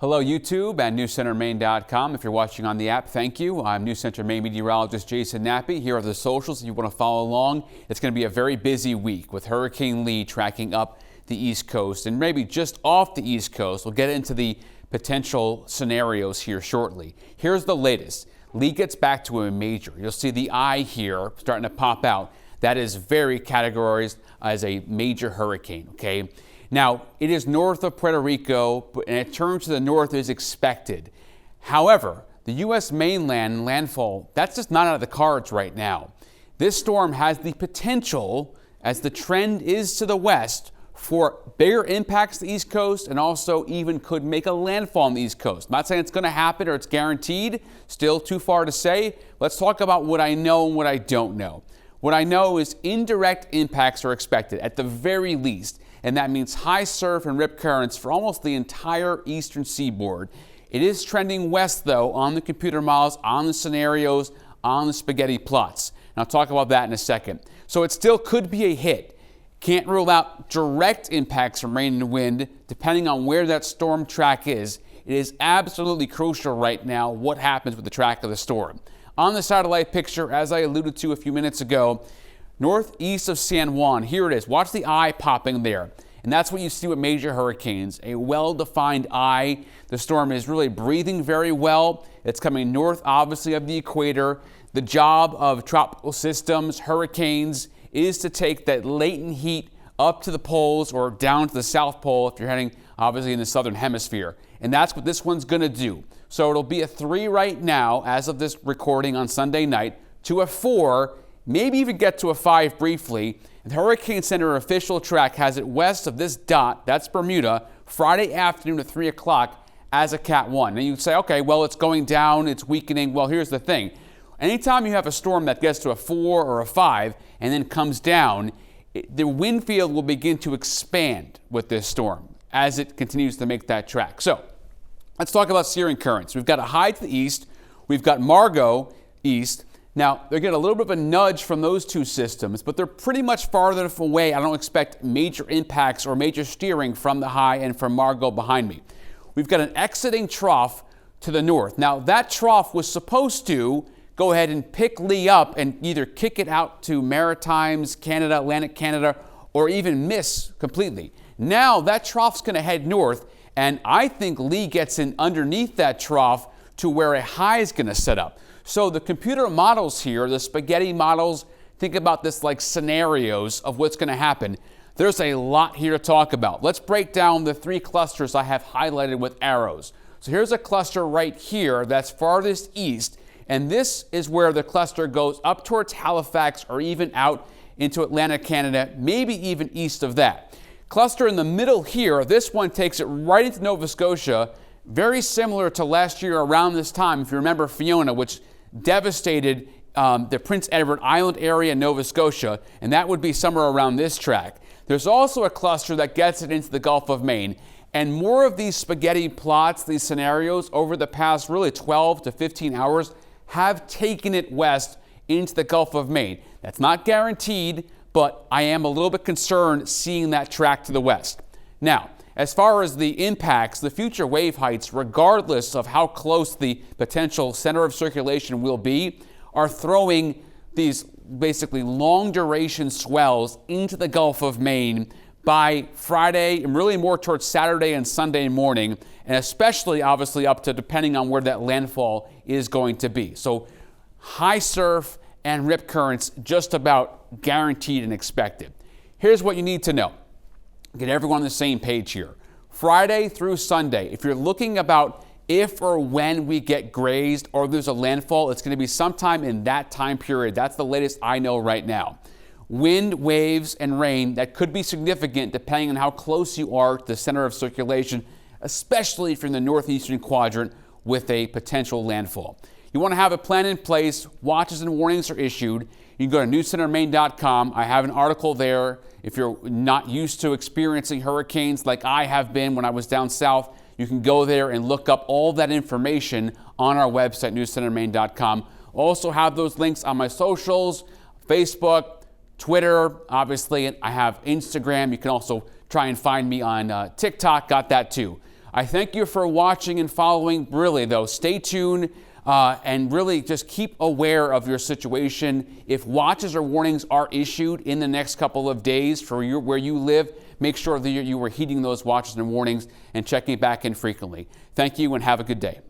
Hello, YouTube and NewsCenterMaine.com. If you're watching on the app, thank you. I'm News Center Maine meteorologist Jason Nappi. Here are the socials if you want to follow along. It's going to be a very busy week with Hurricane Lee tracking up the East Coast and maybe just off the East Coast. We'll get into the potential scenarios here shortly. Here's the latest. Lee gets back to a major. You'll see the eye here starting to pop out. That is very categorized as a major hurricane, okay? Now, it is north of Puerto Rico, and it turns to the north as expected. However, the U.S. mainland landfall, that's just not out of the cards right now. This storm has the potential, as the trend is to the west, for bigger impacts to the East Coast and also even could make a landfall on the East Coast. I'm not saying it's going to happen or it's guaranteed, still too far to say. Let's talk about what I know and what I don't know. What I know is indirect impacts are expected at the very least, and that means high surf and rip currents for almost the entire eastern seaboard. It is trending west, though, on the computer models, on the scenarios, on the spaghetti plots. And I'll talk about that in a second. So it still could be a hit. Can't rule out direct impacts from rain and wind, depending on where that storm track is. It is absolutely crucial right now what happens with the track of the storm. On the satellite picture, as I alluded to a few minutes ago, northeast of San Juan, here it is. Watch the eye popping there. And that's what you see with major hurricanes, a well-defined eye. The storm is really breathing very well. It's coming north, obviously, of the equator. The job of tropical systems, hurricanes, is to take that latent heat up to the poles or down to the South Pole if you're heading, obviously, in the southern hemisphere. And that's what this one's going to do. So it'll be a 3 right now, as of this recording on Sunday night, to a 4, maybe even get to a 5 briefly. The Hurricane Center official track has it west of this dot, that's Bermuda, Friday afternoon at 3 o'clock as a Cat 1. And you'd say, okay, well, it's going down, it's weakening. Well, here's the thing. Anytime you have a storm that gets to a 4 or a 5 and then comes down, the wind field will begin to expand with this storm as it continues to make that track. So let's talk about steering currents. We've got a high to the east. We've got Margot east. Now, they're getting a little bit of a nudge from those two systems, but they're pretty much farther enough away. I don't expect major impacts or major steering from the high and from Margot behind me. We've got an exiting trough to the north. Now, that trough was supposed to go ahead and pick Lee up and either kick it out to Maritimes, Canada, Atlantic Canada, or even miss completely. Now, that trough's going to head north, and I think Lee gets in underneath that trough to where a high is going to set up. So the computer models here, the spaghetti models, think about this like scenarios of what's going to happen. There's a lot here to talk about. Let's break down the 3 clusters I have highlighted with arrows. So here's a cluster right here that's farthest east, and this is where the cluster goes up towards Halifax or even out into Atlantic Canada, maybe even east of that. Cluster in the middle here, this one takes it right into Nova Scotia, very similar to last year around this time, if you remember Fiona, which devastated the Prince Edward Island area in Nova Scotia, and that would be somewhere around this track. There's also a cluster that gets it into the Gulf of Maine, and more of these spaghetti plots, these scenarios, over the past really 12 to 15 hours have taken it west into the Gulf of Maine. That's not guaranteed, but I am a little bit concerned seeing that track to the west. Now, as far as the impacts, the future wave heights, regardless of how close the potential center of circulation will be, are throwing these basically long duration swells into the Gulf of Maine by Friday and really more towards Saturday and Sunday morning, and especially obviously up to depending on where that landfall is going to be. So high surf and rip currents just about guaranteed and expected. Here's what you need to know. Get everyone on the same page here. Friday through Sunday, if you're looking about if or when we get grazed or there's a landfall, it's going to be sometime in that time period. That's the latest I know right now. Wind, waves, and rain, that could be significant depending on how close you are to the center of circulation, especially if you're in the northeastern quadrant with a potential landfall. You want to have a plan in place. Watches and warnings are issued. You can go to newscentermaine.com. I have an article there. If you're not used to experiencing hurricanes like I have been when I was down south, you can go there and look up all that information on our website, newscentermaine.com. Also have those links on my socials, Facebook, Twitter, obviously. I have Instagram. You can also try and find me on TikTok. Got that too. I thank you for watching and following. Really, though, stay tuned and really just keep aware of your situation. If watches or warnings are issued in the next couple of days for where you live, make sure that you are heeding those watches and warnings and checking back in frequently. Thank you and have a good day.